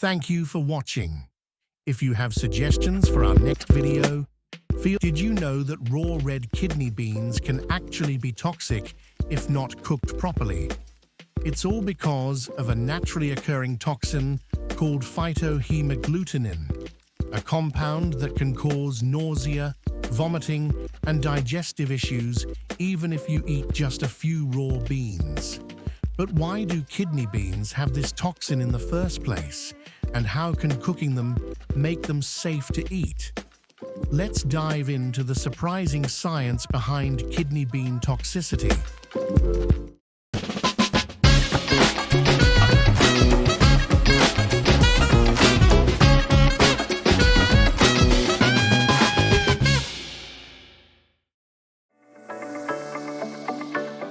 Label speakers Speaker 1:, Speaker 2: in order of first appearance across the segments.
Speaker 1: Thank you for watching. If you have suggestions for our next video, did you know that raw red kidney beans can actually be toxic if not cooked properly? It's all because of a naturally occurring toxin called phytohemagglutinin, a compound that can cause nausea, vomiting, and digestive issues even if you eat just a few raw beans. But why do kidney beans have this toxin in the first place? And how can cooking them make them safe to eat? Let's dive into the surprising science behind kidney bean toxicity.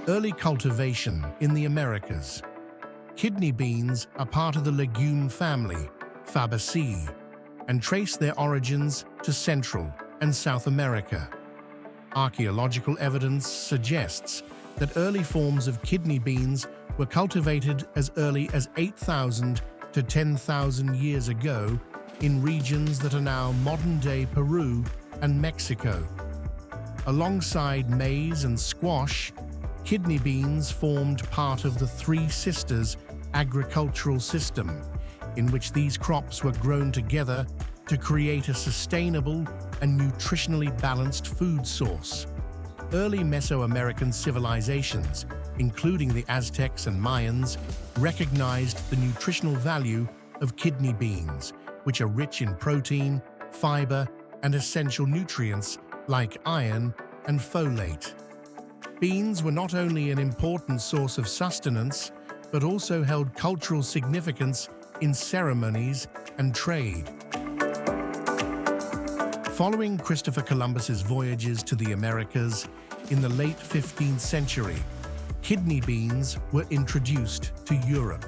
Speaker 1: Early cultivation in the Americas. Kidney beans are part of the legume family, Fabaceae, and trace their origins to Central and South America. Archaeological evidence suggests that early forms of kidney beans were cultivated as early as 8,000 to 10,000 years ago in regions that are now modern-day Peru and Mexico. Alongside maize and squash, kidney beans formed part of the Three Sisters agricultural system, in which these crops were grown together to create a sustainable and nutritionally balanced food source. Early Mesoamerican civilizations, including the Aztecs and Mayans, recognized the nutritional value of kidney beans, which are rich in protein, fiber, and essential nutrients like iron and folate. Beans were not only an important source of sustenance, but also held cultural significance in ceremonies and trade. Following Christopher Columbus's voyages to the Americas in the late 15th century, kidney beans were introduced to Europe.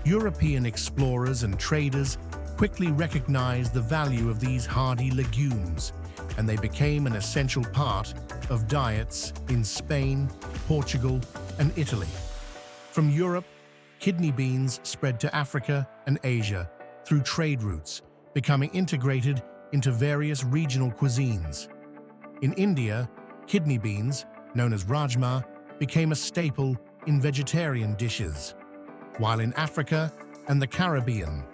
Speaker 1: European explorers and traders quickly recognized the value of these hardy legumes, and they became an essential part of diets in Spain, Portugal, and Italy. From Europe, kidney beans spread to Africa and Asia through trade routes, becoming integrated into various regional cuisines. In India, kidney beans, known as rajma, became a staple in vegetarian dishes, while in Africa and the Caribbean,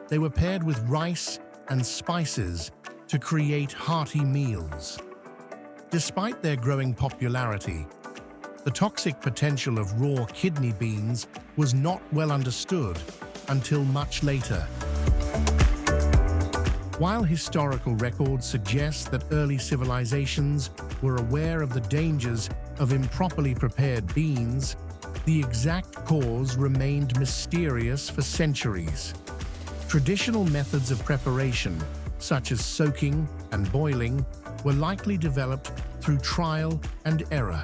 Speaker 1: they were paired with rice and spices to create hearty meals. Despite their growing popularity, the toxic potential of raw kidney beans was not well understood until much later. While historical records suggest that early civilizations were aware of the dangers of improperly prepared beans, the exact cause remained mysterious for centuries. Traditional methods of preparation, such as soaking and boiling, were likely developed through trial and error.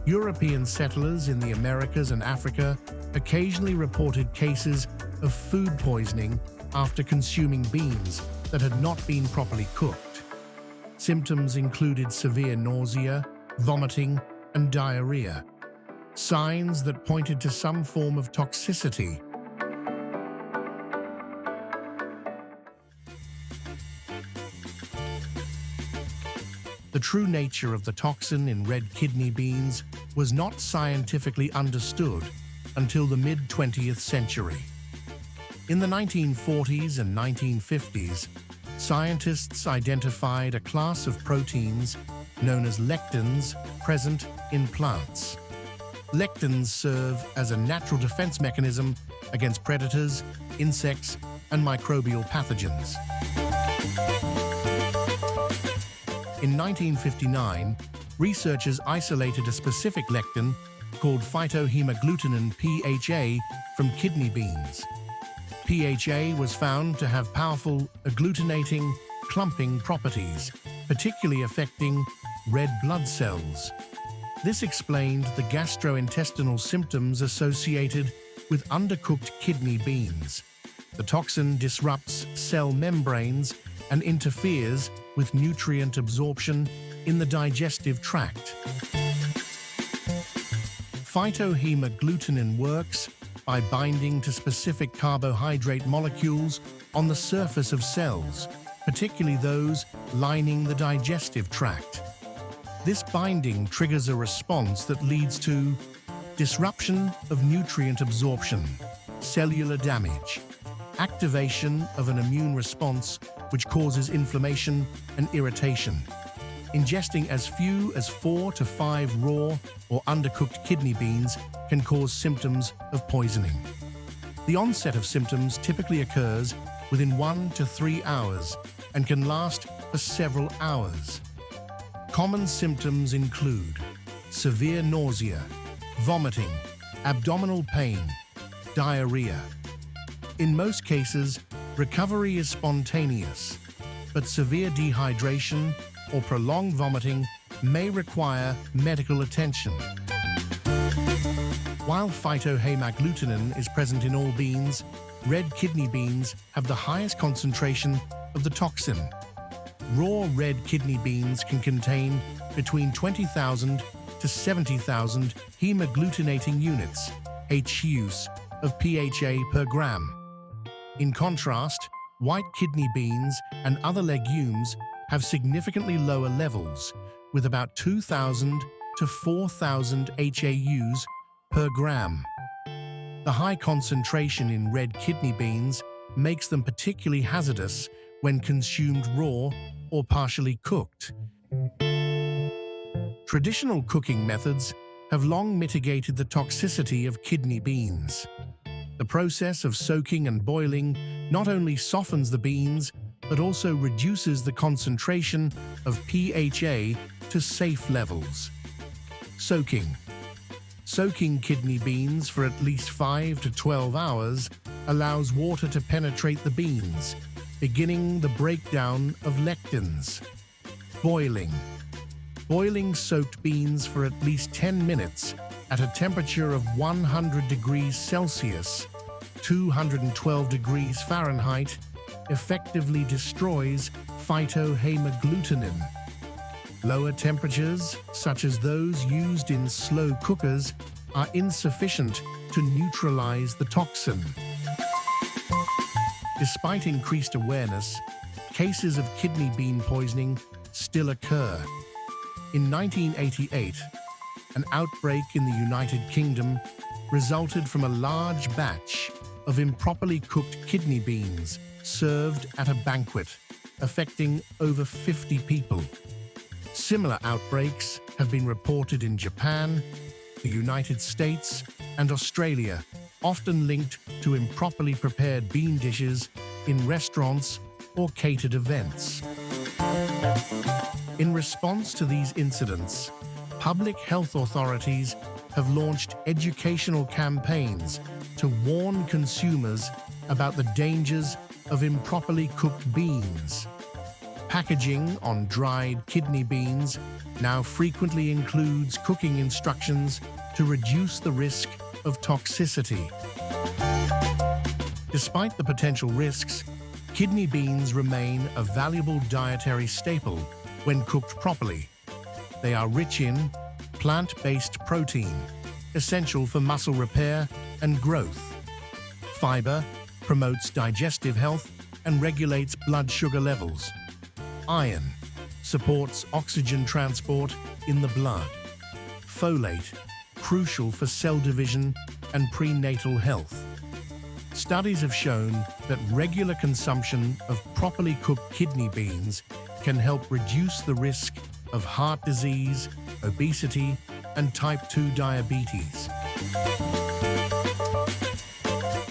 Speaker 1: European settlers in the Americas and Africa occasionally reported cases of food poisoning after consuming beans that had not been properly cooked. Symptoms included severe nausea, vomiting, and diarrhea, signs that pointed to some form of toxicity. The true nature of the toxin in red kidney beans was not scientifically understood until the mid-20th century. In the 1940s and 1950s, scientists identified a class of proteins known as lectins present in plants. Lectins serve as a natural defense mechanism against predators, insects, and microbial pathogens. In 1959, researchers isolated a specific lectin called phytohemagglutinin PHA from kidney beans. PHA was found to have powerful agglutinating, clumping properties, particularly affecting red blood cells. This explained the gastrointestinal symptoms associated with undercooked kidney beans. The toxin disrupts cell membranes and interferes with nutrient absorption in the digestive tract. Phytohemagglutinin works by binding to specific carbohydrate molecules on the surface of cells, particularly those lining the digestive tract. This binding triggers a response that leads to disruption of nutrient absorption, cellular damage, activation of an immune response which causes inflammation and irritation. Ingesting as few as 4 to 5 raw or undercooked kidney beans can cause symptoms of poisoning. The onset of symptoms typically occurs within 1 to 3 hours and can last for several hours. Common symptoms include severe nausea, vomiting, abdominal pain, diarrhea. In most cases, recovery is spontaneous, but severe dehydration or prolonged vomiting may require medical attention. While phytohemagglutinin is present in all beans, red kidney beans have the highest concentration of the toxin. Raw red kidney beans can contain between 20,000 to 70,000 hemagglutinating units, HUs, of PHA per gram. In contrast, white kidney beans and other legumes have significantly lower levels, with about 2,000 to 4,000 HAUs per gram. The high concentration in red kidney beans makes them particularly hazardous when consumed raw or partially cooked. Traditional cooking methods have long mitigated the toxicity of kidney beans. The process of soaking and boiling not only softens the beans, but also reduces the concentration of PHA to safe levels. Soaking. Soaking kidney beans for at least 5 to 12 hours allows water to penetrate the beans, beginning the breakdown of lectins. Boiling. Boiling soaked beans for at least 10 minutes at a temperature of 100 degrees Celsius, 212 degrees Fahrenheit, effectively destroys phytohemagglutinin. Lower temperatures, such as those used in slow cookers, are insufficient to neutralize the toxin. Despite increased awareness, cases of kidney bean poisoning still occur. In 1988, an outbreak in the United Kingdom resulted from a large batch of improperly cooked kidney beans served at a banquet, affecting over 50 people. Similar outbreaks have been reported in Japan, the United States, and Australia, often linked to improperly prepared bean dishes in restaurants or catered events. In response to these incidents, public health authorities have launched educational campaigns to warn consumers about the dangers of improperly cooked beans. Packaging on dried kidney beans now frequently includes cooking instructions to reduce the risk of toxicity. Despite the potential risks, kidney beans remain a valuable dietary staple when cooked properly. They are rich in plant-based protein, essential for muscle repair and growth. Fiber promotes digestive health and regulates blood sugar levels. Iron supports oxygen transport in the blood. Folate, crucial for cell division and prenatal health. Studies have shown that regular consumption of properly cooked kidney beans can help reduce the risk of heart disease, obesity, and type 2 diabetes.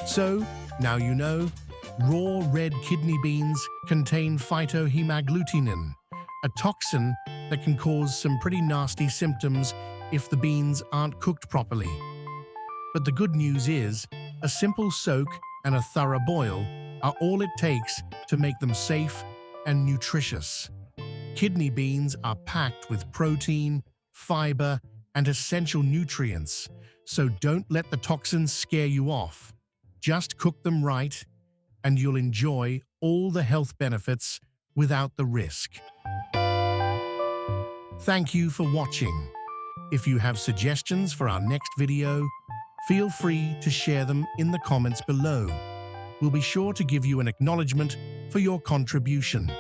Speaker 1: So, now you know, raw red kidney beans contain phytohemagglutinin, a toxin that can cause some pretty nasty symptoms if the beans aren't cooked properly. But the good news is, a simple soak and a thorough boil are all it takes to make them safe and nutritious. Kidney beans are packed with protein, fiber, and essential nutrients, so don't let the toxins scare you off. Just cook them right, and you'll enjoy all the health benefits without the risk. Thank you for watching. If you have suggestions for our next video, Feel free to share them in the comments below. We'll be sure to give you an acknowledgement for your contribution.